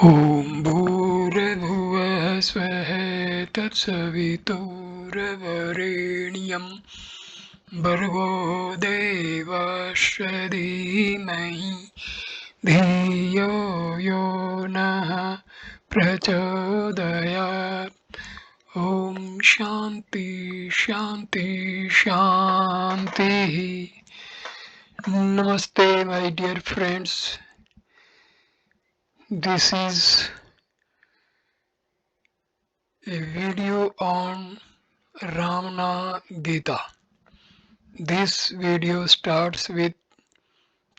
ॐ भूर्भुवः स्वः तत्सवितुर्वरेण्यं भर्गो देवस्य धीमहि धियो यो नः प्रचोदयात् ॐ शान्ति शान्ति शान्तिः. Namaste, my dear friends. This is a video on Ramana Gita. This video starts with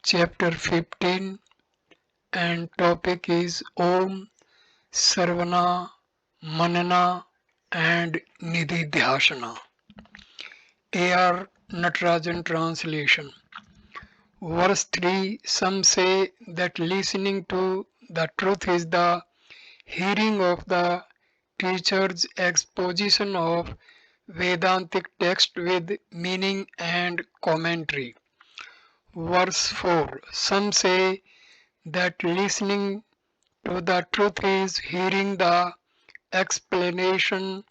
chapter 15 and topic is Om Sarvana Manana and Nididhyasana. A.R. Natarajan translation. Verse 3. Some say that listening to the truth is the hearing of the teacher's exposition of Vedantic text with meaning and commentary. Verse 4. Some say that listening to the truth is hearing the explanation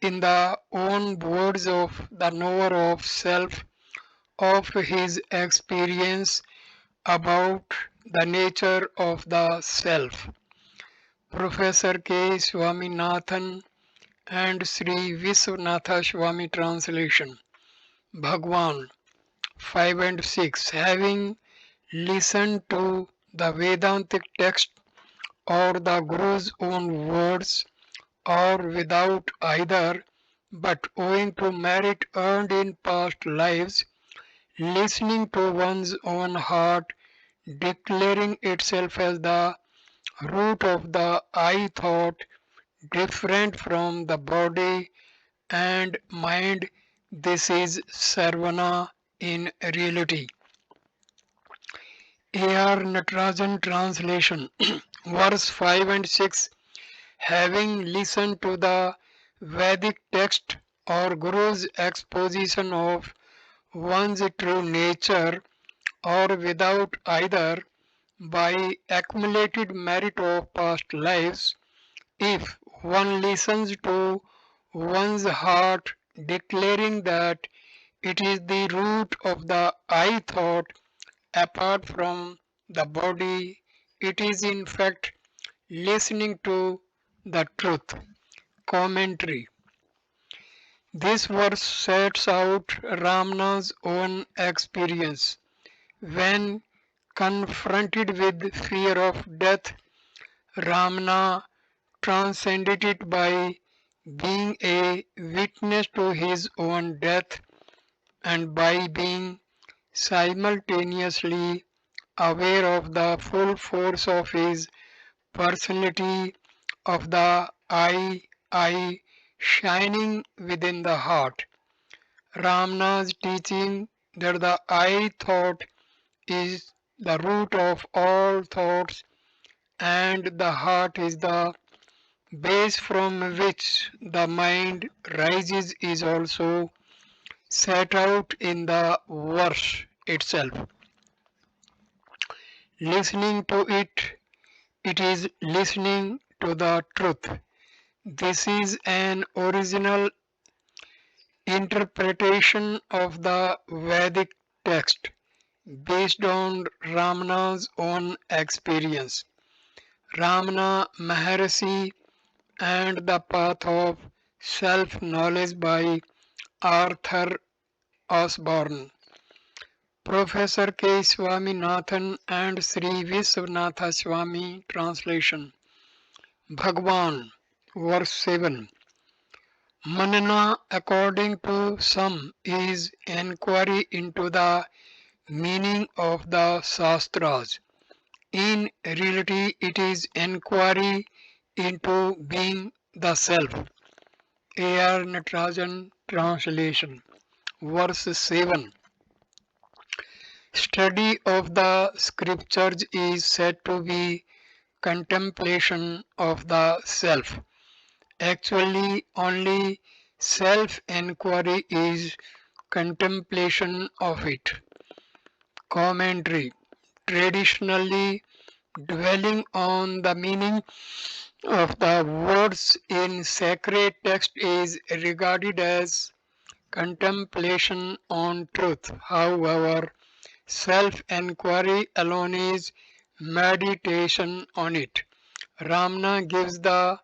in the own words of the knower of self of his experience about the nature of the self. Professor K. Swaminathan and Sri Viswanatha Swami translation. Bhagavan 5 and 6. Having listened to the Vedantic text or the Guru's own words or without either, but owing to merit earned in past lives, listening to one's own heart declaring itself as the root of the I thought, different from the body and mind, this is Sarvana in reality. A.R. Natarajan translation. Verse 5 and 6. Having listened to the Vedic text or Guru's exposition of one's true nature or without either, by accumulated merit of past lives, if one listens to one's heart declaring that it is the root of the I thought apart from the body, it is in fact listening to the truth. Commentary. This verse sets out Ramana's own experience. When confronted with fear of death, Ramana transcended it by being a witness to his own death and by being simultaneously aware of the full force of his personality of the I shining within the heart. Ramana's teaching that the I thought is the root of all thoughts and the heart is the base from which the mind rises is also set out in the verse itself. Listening to it, it is listening to the truth. This is an original interpretation of the Vedic text based on Ramana's own experience. Ramana Maharshi and the Path of Self-Knowledge by Arthur Osborne. Professor K. Swaminathan and Sri Viswanatha Swami translation. Bhagavan, verse 7. Manana, according to some, is inquiry into the meaning of the Shastras. In reality, it is inquiry into being the self. A.R. Natarajan translation. Verse 7. Study of the scriptures is said to be contemplation of the self. Actually, only self-inquiry is contemplation of it. Commentary. Traditionally, Dwelling on the meaning of the words in sacred text is regarded as contemplation on truth. However, self-enquiry alone is meditation on it. Ramana gives the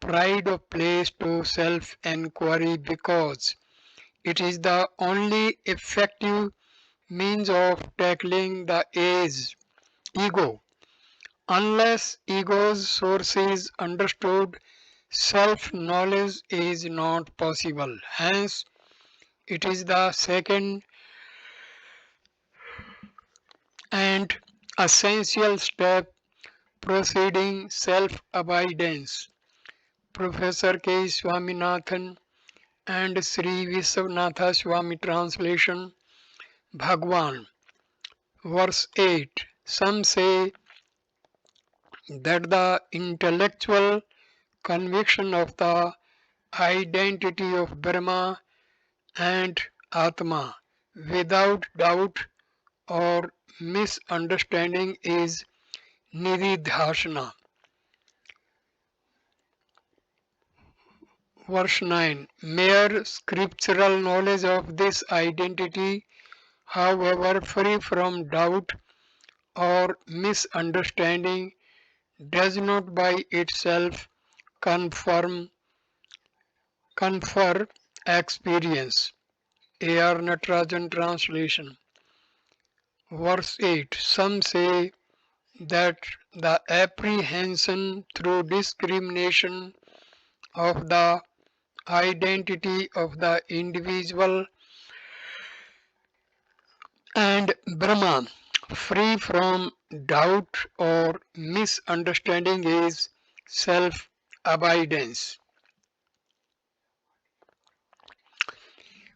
pride of place to self-enquiry because it is the only effective means of tackling the ego. Unless ego's source is understood, self-knowledge is not possible. Hence, it is the second and essential step preceding self-abidance. Professor K. Swaminathan and Sri Viswanatha Swami translation Bhagavan, verse 8. Some say that the intellectual conviction of the identity of Brahma and Atma without doubt or misunderstanding is nididhasana. Verse 9. Mere scriptural knowledge of this identity, however free from doubt or misunderstanding, does not by itself confirm confer experience. A.R. Natarajan translation. Verse 8. Some say that the apprehension through discrimination of the identity of the individual and Brahma, free from doubt or misunderstanding, is self-abidance.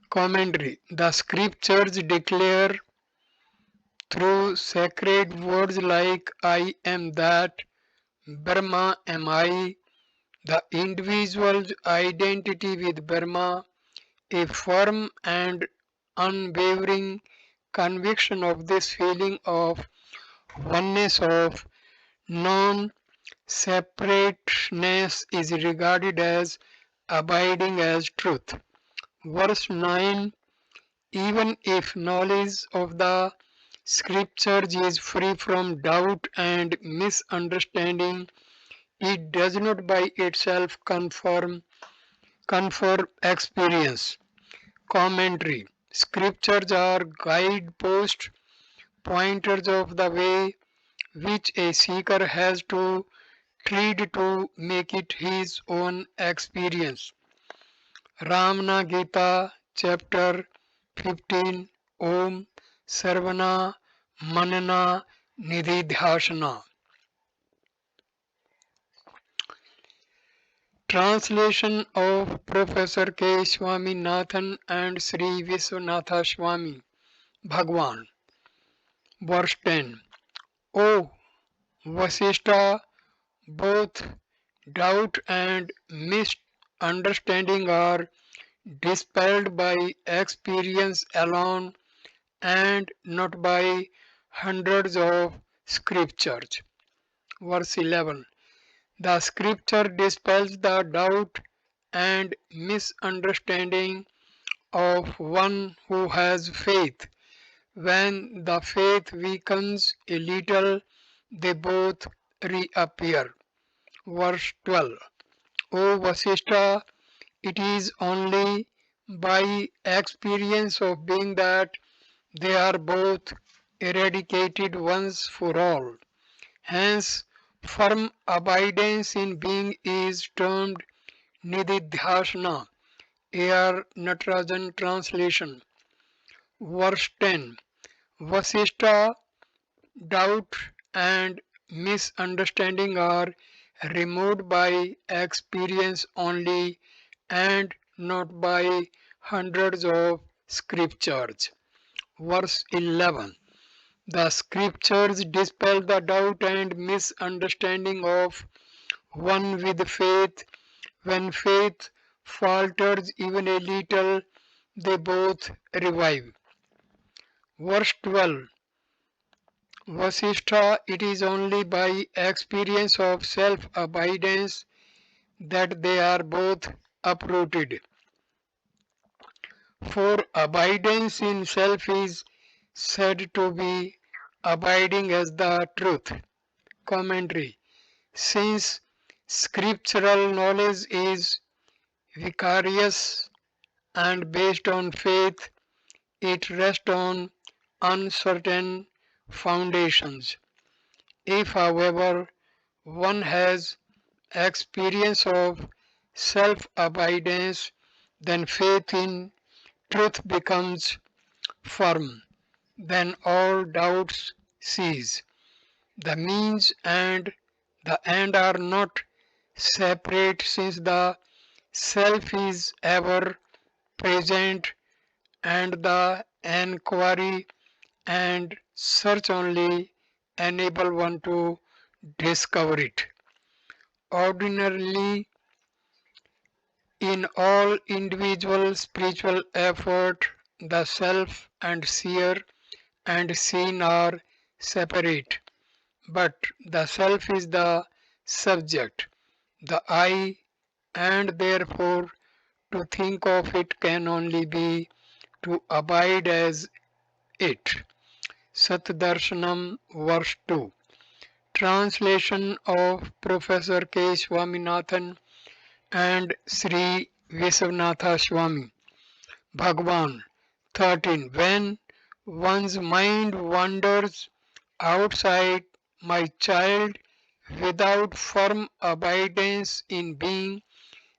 Commentary. The scriptures declare through sacred words like I am that, Brahma am I, the individual's identity with Brahma, a firm and unwavering conviction of this feeling of oneness of non-separateness is regarded as abiding as truth. Verse 9. Even if knowledge of the scriptures is free from doubt and misunderstanding, it does not by itself confer experience. Commentary. Scriptures are guideposts, pointers of the way which a seeker has to tread to make it his own experience. Ramana Gita, chapter 15, Om Sarvana Manana Nididhyasana. Translation of Professor K. Swaminathan and Sri Viswanatha Swami Bhagavan. Verse 10. O Vasishta, both doubt and misunderstanding are dispelled by experience alone and not by hundreds of scriptures. Verse 11. The scripture dispels the doubt and misunderstanding of one who has faith. When the faith weakens a little, they both reappear. Verse 12. O Vasishta, it is only by experience of being that they are both eradicated once for all. Hence, firm abidance in being is termed nididhyasana. A.R. Natarajan translation. Verse 10. Vasishta, doubt and misunderstanding are removed by experience only and not by hundreds of scriptures. Verse 11. The scriptures dispel the doubt and misunderstanding of one with faith. When faith falters even a little, they both revive. Verse 12. Vasishtha, it is only by experience of self-abidance that they are both uprooted. For abidance in self is said to be abiding as the truth. Commentary. Since scriptural knowledge is vicarious and based on faith, it rests on uncertain foundations. If, however, one has experience of self abidance, then faith in truth becomes firm. Then all doubts cease. The means and the end are not separate since the self is ever present and the enquiry and search only enable one to discover it. Ordinarily, in all individual spiritual effort, the self and seer and seen are separate, but the self is the subject, the I, and therefore to think of it can only be to abide as it. Satdarshanam, verse 2. Translation of Professor K. Swaminathan and Sri Viswanatha Swami. Bhagavan 13. When one's mind wanders outside, my child, without firm abidance in being,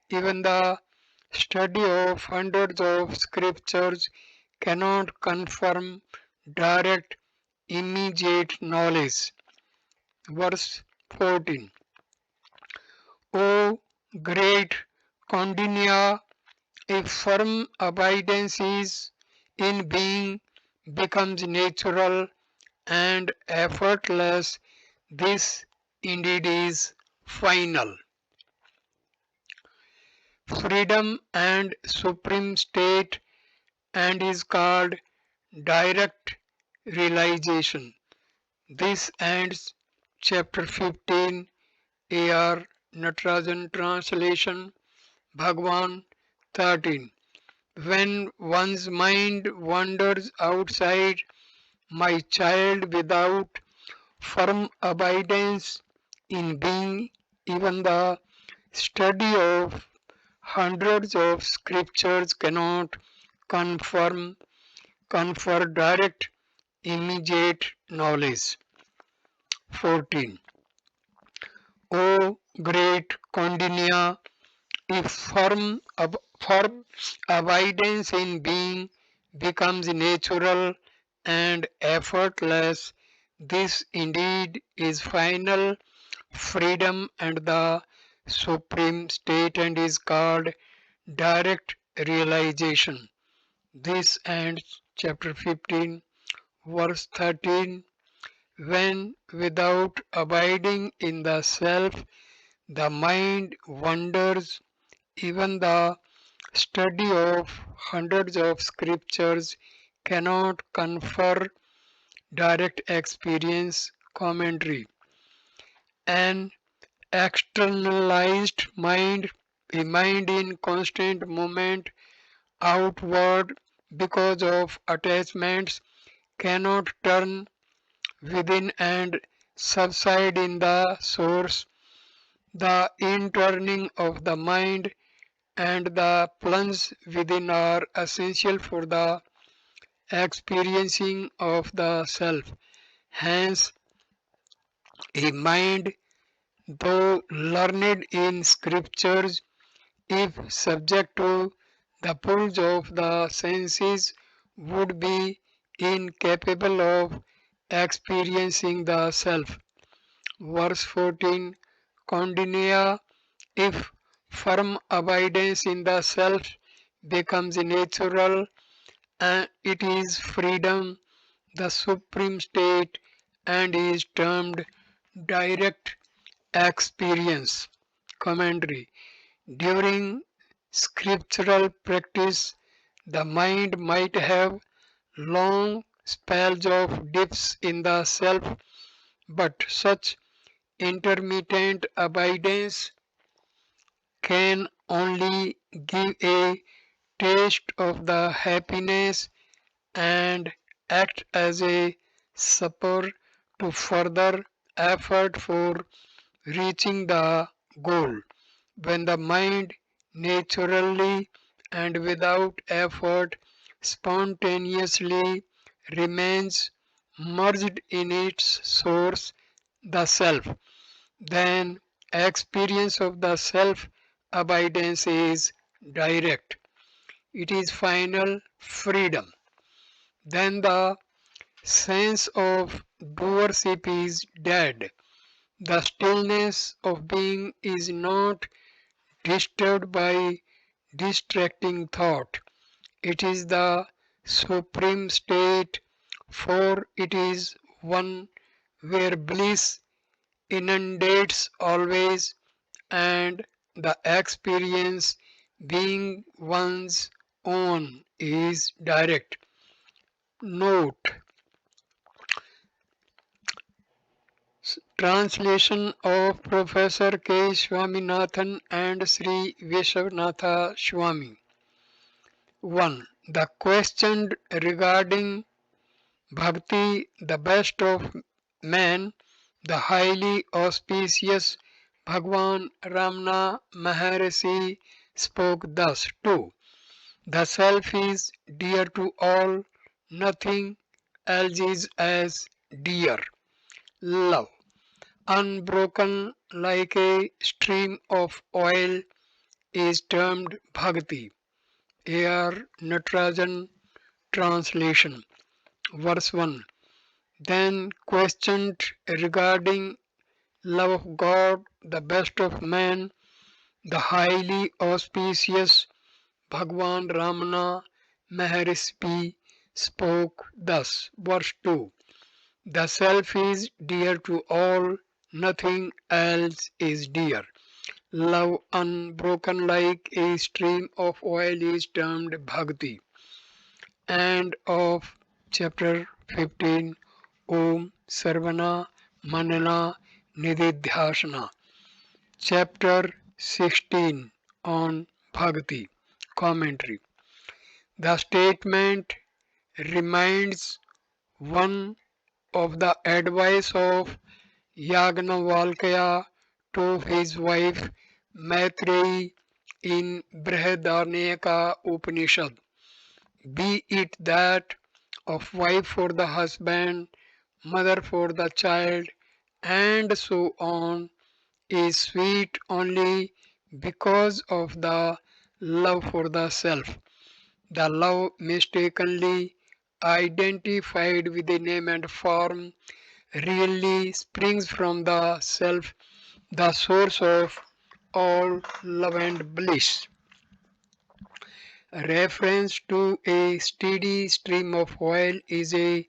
even the study of hundreds of scriptures cannot confirm direct, immediate knowledge. Verse 14. O great Kondinya, if firm abidance is in being becomes natural and effortless, this indeed is final. Freedom and supreme state and is called direct realization. This ends chapter 15. A.R. Natarajan translation. Bhagavan 13. When one's mind wanders outside, my child, without firm abidance in being, even the study of hundreds of scriptures cannot confirm, confer direct, immediate knowledge. 14. O great Kondinya, if firm abidance in being becomes natural and effortless, this indeed is final freedom and the supreme state and is called direct realization. This ends chapter 15, verse 13. When without abiding in the self, the mind wanders, even the study of hundreds of scriptures cannot confer direct experience. Commentary. An externalized mind, a mind in constant movement outward because of attachments, cannot turn within and subside in the source. The inturning of the mind and the plunge within are essential for the experiencing of the self. Hence, a mind, though learned in scriptures, if subject to the pulls of the senses, would be incapable of experiencing the self. Verse 14. Kondinya, if firm abidance in the self becomes natural, and it is freedom, the supreme state, and is termed direct experience. Commentary. During scriptural practice, the mind might have long spells of dips in the self, but such intermittent abidance can only give a taste of the happiness and act as a spur to further effort for reaching the goal. When the mind naturally and without effort spontaneously remains merged in its source, the self, then experience of the self abidance is direct. It is final freedom. Then the sense of doership is dead. The stillness of being is not disturbed by distracting thought. It is the supreme state, for it is one where bliss inundates always and the experience being one's own is direct. Note: Translation of Professor K. Swaminathan and Sri Vishwanatha Swami. 1. The question regarding Bhakti, the best of men, the highly auspicious Bhagavan Ramana Maharshi spoke thus too. The self is dear to all, nothing else is as dear. Love, unbroken like a stream of oil, is termed Bhakti. A.R. Natarajan Translation. Verse 1. Then questioned regarding love of God, the best of man, the highly auspicious Bhagavan Ramana Maharshi spoke thus. Verse 2. The self is dear to all, nothing else is dear. Love unbroken like a stream of oil is termed bhakti. End of chapter 15. Om Sarvana Manana Nididhyasana. Chapter 16 on Bhakti. Commentary. The statement reminds one of the advice of Yagnavalkya to his wife Maitreyi in Brihadaranyaka Upanishad. Be it that of wife for the husband, mother for the child, and so on, is sweet only because of the love for the self. The love mistakenly identified with the name and form really springs from the self, the source of all love and bliss. Reference to a steady stream of oil is a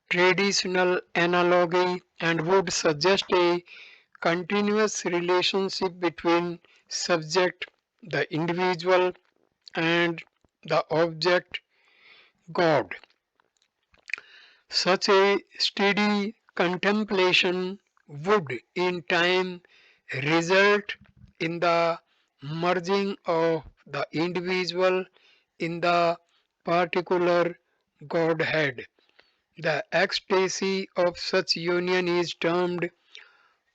traditional analogy and would suggest a continuous relationship between subject, the individual, and the object, God. Such a steady contemplation would in time result in the merging of the individual in the particular Godhead. The ecstasy of such union is termed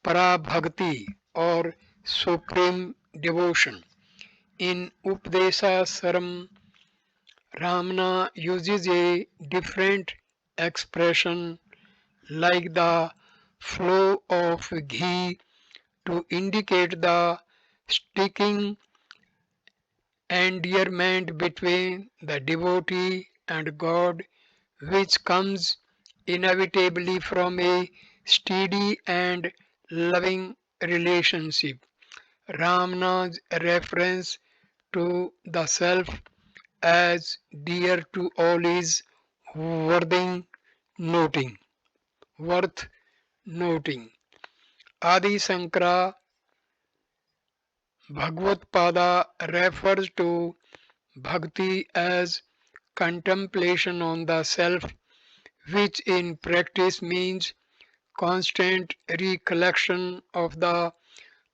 Parabhakti or supreme devotion. In Upadesa Saram, Ramana uses a different expression like the flow of ghee to indicate the sticking endearment between the devotee and God, which comes inevitably from a steady and loving relationship. Ramana's reference to the self as dear to all is worth noting. Worth noting. Adi Sankara Bhagavad refers to bhakti as contemplation on the self, which in practice means constant recollection of the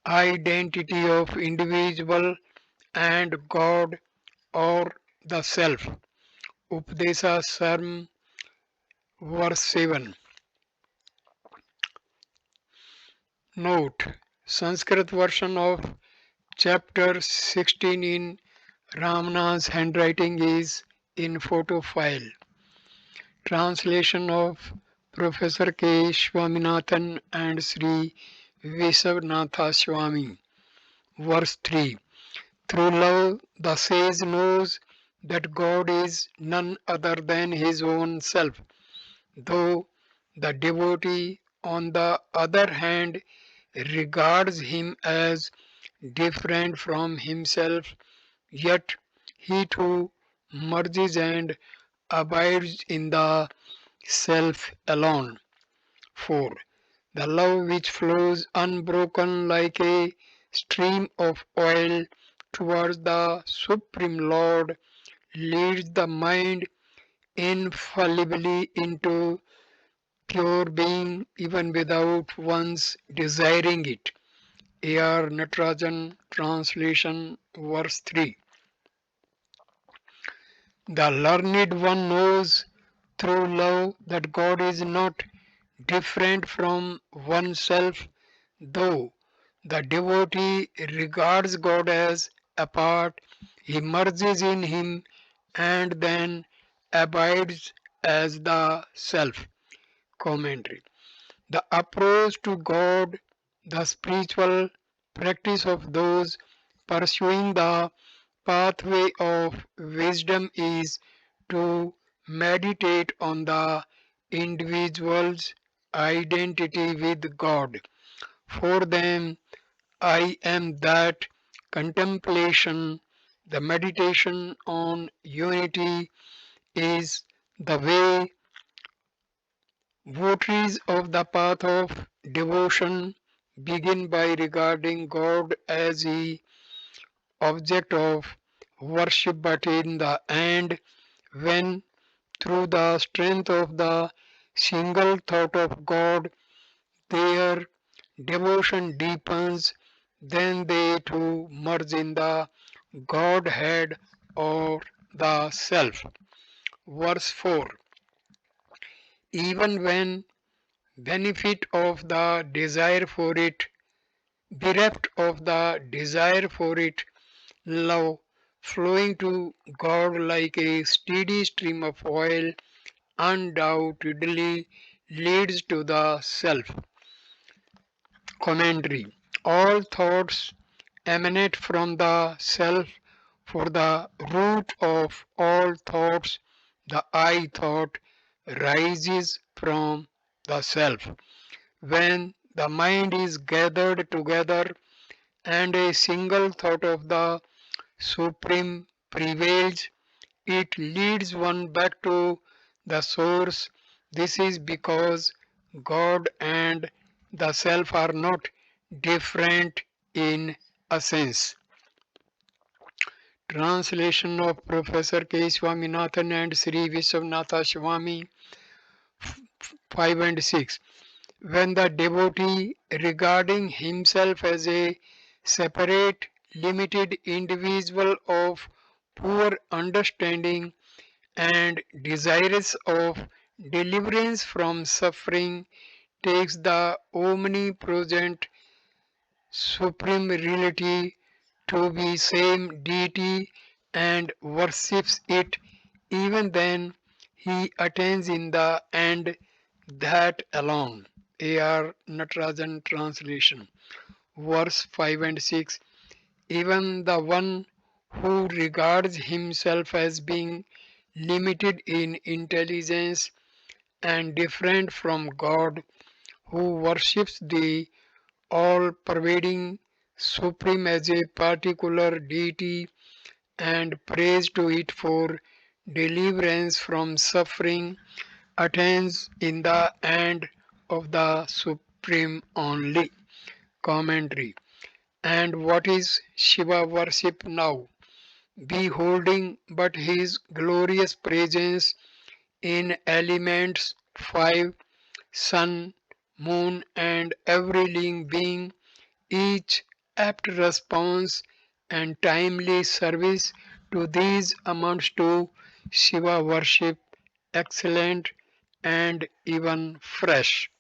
identity of individual and God or the self. Upadesa Sarm, verse 7. Note: Sanskrit version of chapter 16 in Ramana's handwriting is in photo file. Translation of Professor K. Swaminathan and Sri Viswanatha Swami. Verse 3. Through love, the sage knows that God is none other than his own self, though the devotee, on the other hand, regards him as different from himself, yet he too merges and abides in the self alone. 4. The love which flows unbroken like a stream of oil towards the Supreme Lord leads the mind infallibly into pure being even without once desiring it. A.R. Natarajan, translation, verse 3. The learned one knows through love that God is not different from oneself, though the devotee regards God as apart, he merges in him and then abides as the self. Commentary. The approach to God, the spiritual practice of those pursuing the pathway of wisdom is to meditate on the individual's identity with God. For them, I am that contemplation, the meditation on unity is the way votaries of the path of devotion begin by regarding God as the object of worship, but in the end, when through the strength of the single thought of God their devotion deepens, then they too merge in the Godhead or the Self. Verse 4. Even when benefit of the desire for it, bereft of the desire for it, love flowing to God like a steady stream of oil undoubtedly leads to the self. Commentary. All thoughts emanate from the self, for the root of all thoughts, the I thought, rises from the self. When the mind is gathered together and a single thought of the Supreme prevails, it leads one back to the source. This is because God and the self are not different in essence. Translation of Professor K. Swaminathan and Sri Viswanatha Swami, 5 and 6. When the devotee, regarding himself as a separate, limited individual of poor understanding and desirous of deliverance from suffering, takes the omnipresent supreme reality to be same deity and worships it, even then he attains in the end that alone. A.R. Natarajan, translation. Verse 5 and 6. Even the one who regards himself as being limited in intelligence and different from God, who worships the all pervading Supreme as a particular deity and prays to it for deliverance from suffering, attains in the end of the Supreme only. Commentary. And what is Shiva worship now? Beholding but his glorious presence in elements 5. Sun, moon, and every living being, each apt response and timely service to these amounts to Shiva worship, excellent and even fresh.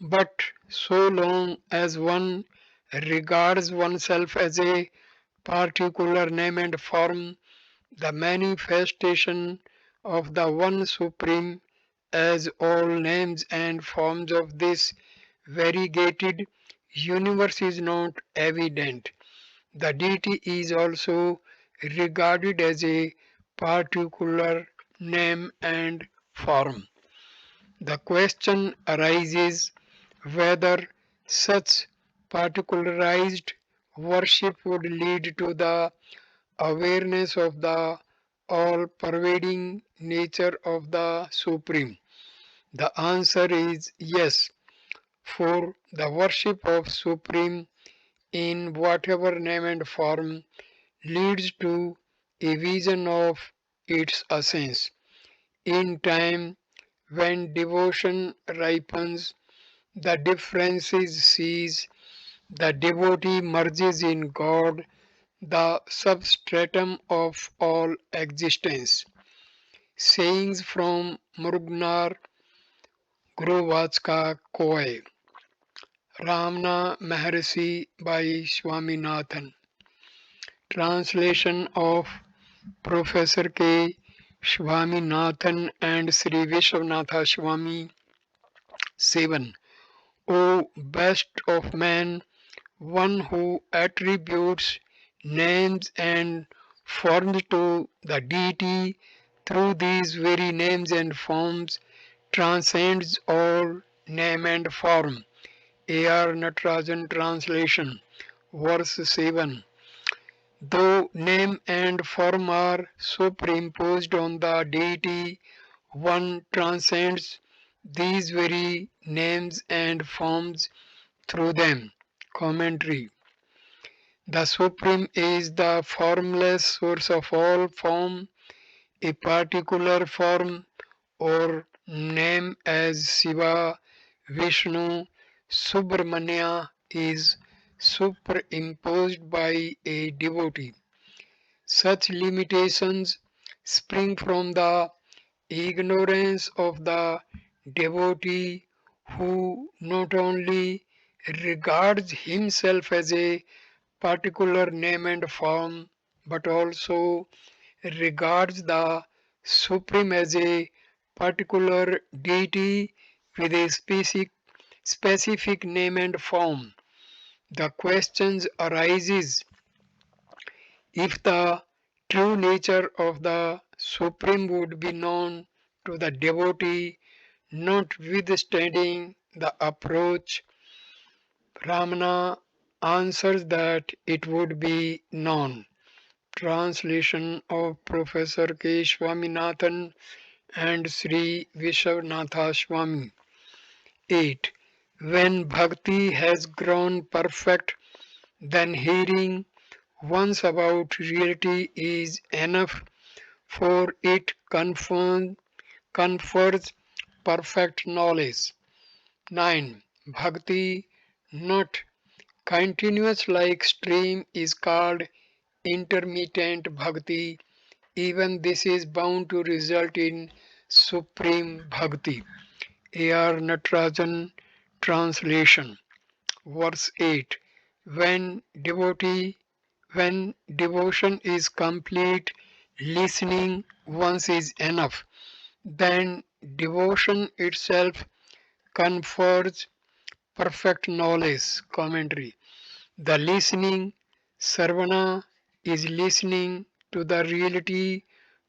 But so long as one regards oneself as a particular name and form, the manifestation of the One Supreme, as all names and forms of this variegated universe is not evident. The deity is also regarded as a particular name and form. The question arises whether such particularized worship would lead to the awareness of the all pervading nature of the Supreme. The answer is yes, for the worship of Supreme in whatever name and form leads to a vision of its essence. In time, when devotion ripens, the differences cease, the devotee merges in God, the substratum of all existence. Sayings from Murugnar Guruvachka Koy, Ramana Maharshi by Swaminathan. Translation of Professor K. Swaminathan and Sri Vishwanatha Swami. 7. O best of men, one who attributes names and forms to the deity through these very names and forms transcends all name and form. A.R. Natarajan translation. Verse 7. Though name and form are superimposed on the deity, one transcends these very names and forms through them. Commentary. The Supreme is the formless source of all form. A particular form or name as Shiva, Vishnu, Subramanya is superimposed by a devotee. Such limitations spring from the ignorance of the devotee who not only regards himself as a particular name and form but also regards the Supreme as a particular deity with a specific name and form. The question arises if the true nature of the Supreme would be known to the devotee, notwithstanding the approach. Ramana answers that it would be known. Translation of Professor K. Swaminathan and Sri Vishwanatha Swami. 8. When bhakti has grown perfect, then hearing once about reality is enough, for it confers perfect knowledge. 9. Bhakti, not continuous like stream, is called intermittent bhakti. Even this is bound to result in supreme bhakti. A.R. Natarajan translation. Verse 8. When when devotion is complete, listening once is enough. Then devotion itself confers perfect knowledge. Commentary. The listening, sarvana, is listening to the reality,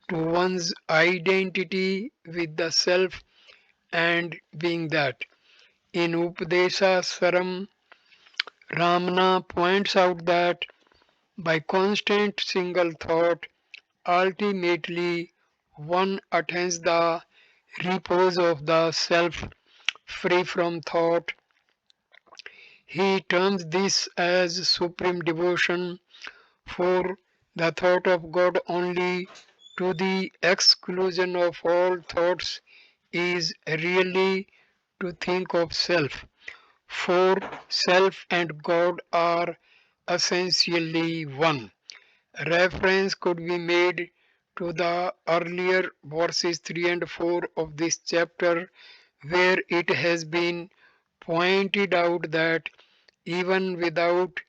to one's identity with the self and being that. In Upadesha Swaram, Ramana points out that by constant single thought, ultimately one attains the repose of the self free from thought. He terms this as supreme devotion, for the thought of God only to the exclusion of all thoughts is really to think of self, for self and God are essentially one. Reference could be made to the earlier verses 3 and 4 of this chapter, where it has been pointed out that even without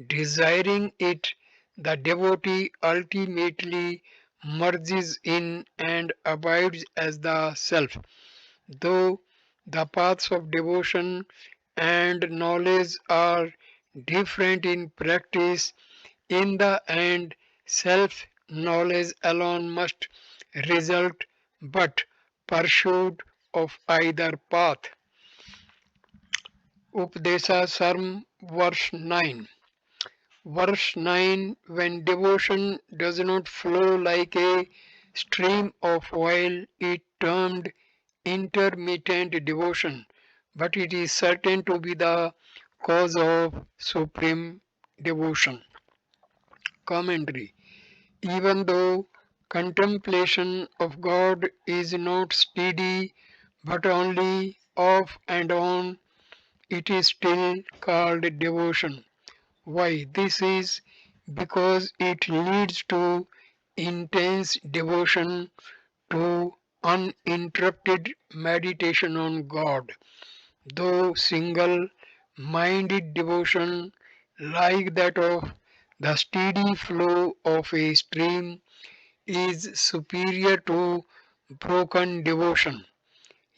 desiring it, the devotee ultimately merges in and abides as the self. Though the paths of devotion and knowledge are different in practice, in the end, self knowledge alone must result, but pursuit of either path. Updesa Sarm, verse 9. Verse 9: When devotion does not flow like a stream of oil, it termed intermittent devotion, but it is certain to be the cause of supreme devotion. Commentary: Even though contemplation of God is not steady but only off and on, it is still called devotion. Why? This is because it leads to intense devotion, to uninterrupted meditation on God. Though single minded devotion, like that of the steady flow of a stream, is superior to broken devotion,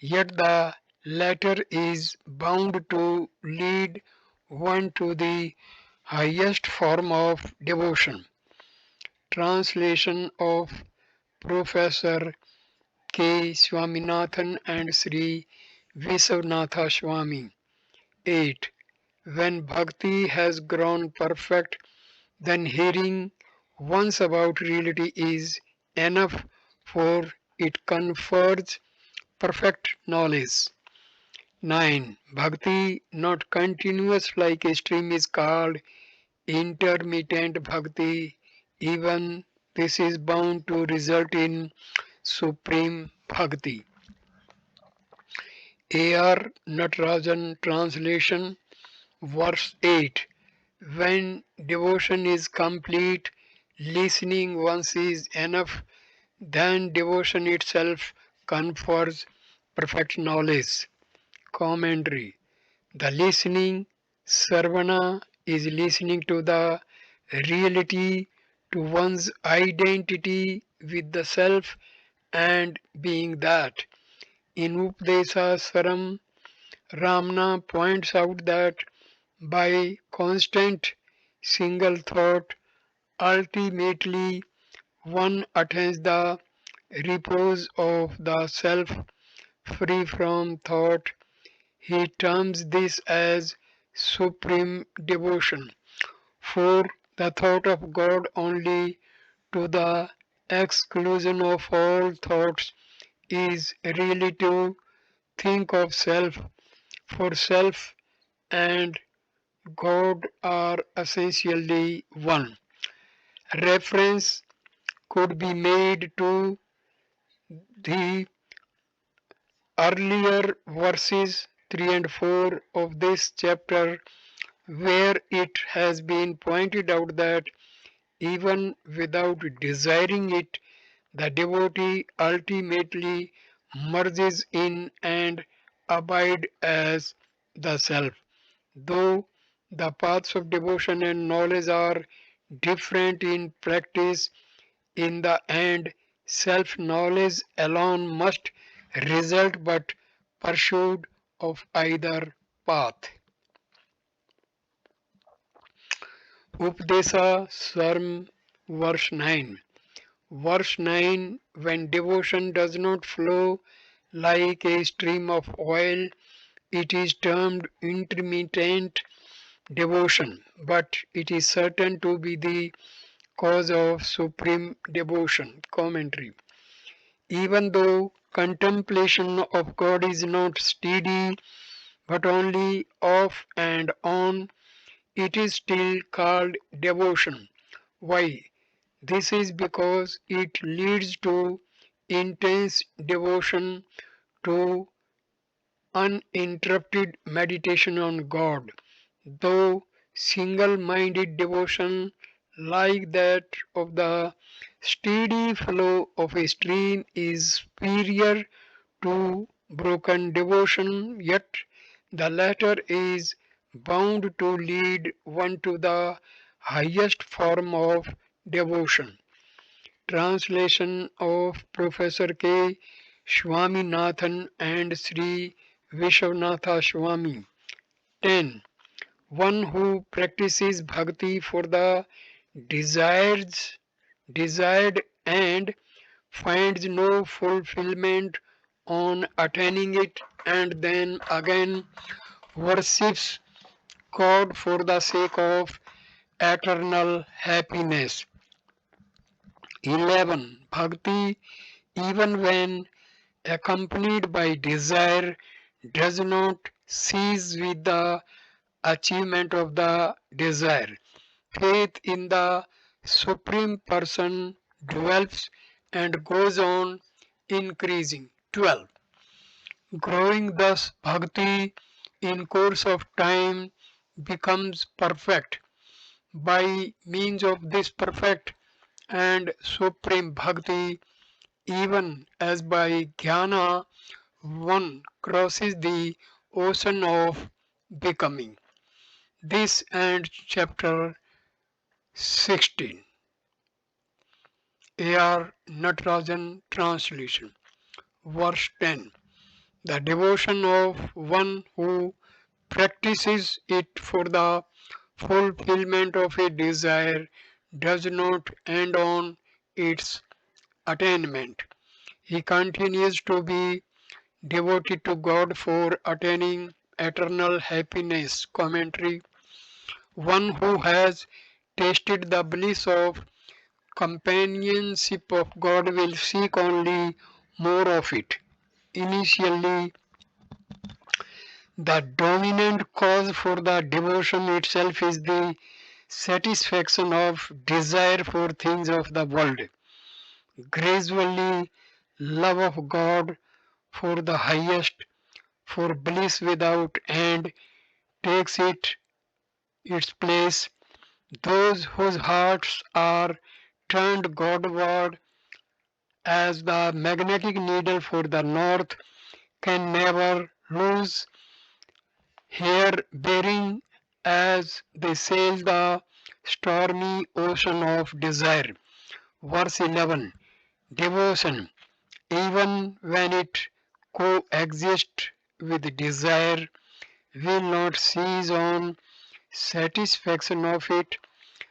yet the latter is bound to lead one to the highest form of devotion. Translation of Professor K. Swaminathan and Sri Viswanatha Swami. 8. When bhakti has grown perfect, then hearing once about reality is enough, for it confers perfect knowledge. 9. Bhakti not continuous like a stream is called intermittent bhakti. Even this is bound to result in supreme bhakti. A.R. Natarajan translation, verse 8. When devotion is complete, listening once is enough, then devotion itself confers perfect knowledge. Commentary: The listening, sarvana, is listening to the reality, to one's identity with the self and being that. In Updesa Saram, Ramana points out that by constant single thought, ultimately one attains the repose of the self, free from thought. He terms this as supreme devotion, for the thought of God only, to the exclusion of all thoughts, is really to think of self, for self and God are essentially one. Reference could be made to the earlier verses 3 and 4 of this chapter, where it has been pointed out that even without desiring it, the devotee ultimately merges in and abide as the self. Though the paths of devotion and knowledge are different in practice, in the end, self knowledge alone must result, but pursued of either path. Updesa Sarm, verse 9. Verse 9: When devotion does not flow like a stream of oil, it is termed intermittent devotion, but it is certain to be the cause of supreme devotion. Commentary: Even though contemplation of God is not steady but only off and on, it is still called devotion. Why? This is because it leads to intense devotion, to uninterrupted meditation on God, though single minded devotion like that of the steady flow of a stream is superior to broken devotion, yet the latter is bound to lead one to the highest form of devotion. Translation of Professor K. Swaminathan and Sri Vishwanatha Swami. 10. One who practices bhakti for the desires, desired and finds no fulfillment on attaining it and then again worships God for the sake of eternal happiness. 11. Bhakti, even when accompanied by desire, does not cease with the achievement of the desire. Faith in the Supreme Person develops and goes on increasing. 12. Growing thus, bhakti in course of time becomes perfect. By means of this perfect and supreme bhakti, even as by jnana, one crosses the ocean of becoming. This ends chapter 16. A.R. Natarajan translation. Verse 10. The devotion of one who practices it for the fulfillment of a desire does not end on its attainment. He continues to be devoted to God for attaining eternal happiness. Commentary. One who has tasted the bliss of companionship of God will seek only more of it. Initially, the dominant cause for the devotion itself is the satisfaction of desire for things of the world. Gradually, love of God for the highest, for bliss without end, takes its place. Those whose hearts are turned Godward as the magnetic needle for the north can never lose their bearing as they sail the stormy ocean of desire. Verse 11. Devotion, even when it coexists with desire, will not cease on satisfaction of it.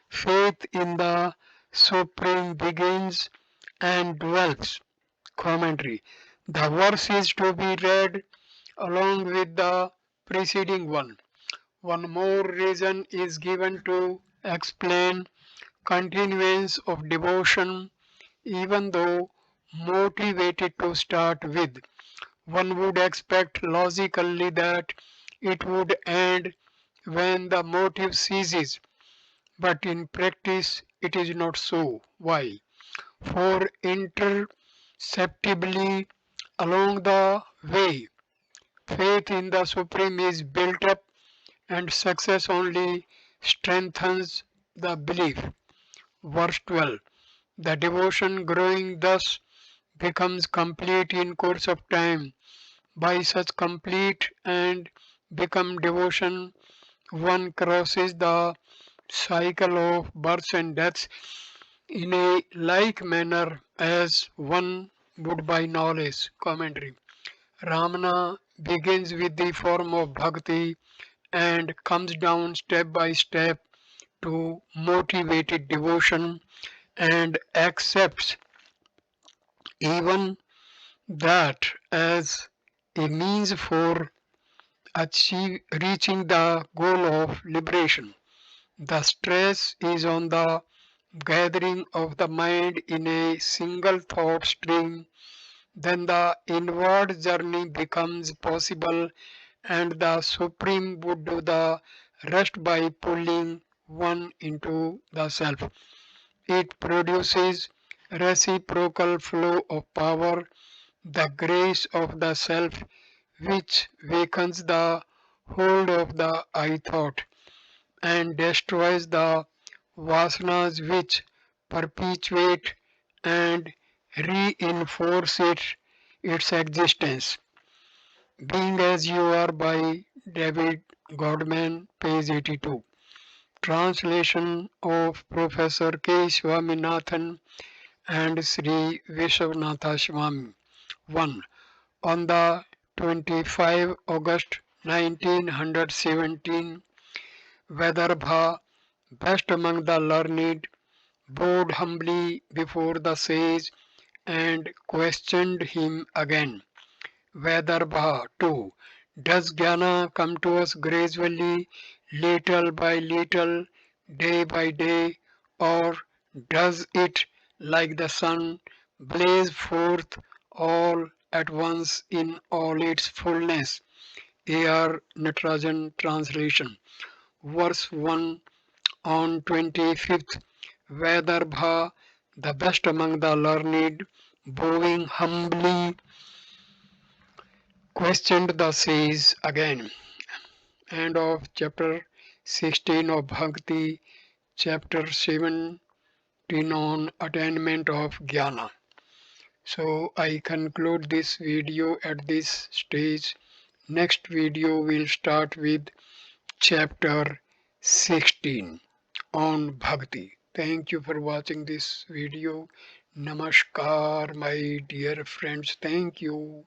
Faith in the Supreme begins and dwells. Commentary. The verse is to be read along with the preceding one. One more reason is given to explain continuance of devotion, even though motivated to start with. One would expect logically that it would end when the motive ceases, but in practice it is not so. Why? For imperceptibly along the way, faith in the Supreme is built up and success only strengthens the belief. Verse 12. The devotion growing thus becomes complete in course of time. By such complete and become devotion, one crosses the cycle of births and deaths in a like manner as one would by knowledge. Commentary. Ramana begins with the form of bhakti and comes down step by step to motivated devotion and accepts even that as a means for reaching the goal of liberation. The stress is on the gathering of the mind in a single thought stream. Then the inward journey becomes possible and the Supreme would do the rest by pulling one into the self. It produces reciprocal flow of power the grace of the self which wakens the hold of the I thought and destroys the vasanas which perpetuate and reinforce its existence. Being as You Are by David Godman, page 82. Translation of Professor K. Swaminathan and Sri Vishwanatha Swami. 1. On the 25 August 1917, Vedarbha, best among the learned, bowed humbly before the sage and questioned him again. Vedarbha 2. Does jnana come to us gradually, little by little, day by day, or does it, like the sun, blaze forth all at once in all its fullness? A.R. Natarajan translation. Verse 1 on 25th Vedarbha, the best among the learned, bowing humbly, questioned the sage again. End of chapter 16 of Bhakti, chapter 17 on attainment of jnana. So I conclude this video at this stage. Next video will start with chapter 16 on Bhakti. Thank you for watching this video. Namaskar, my dear friends. Thank you.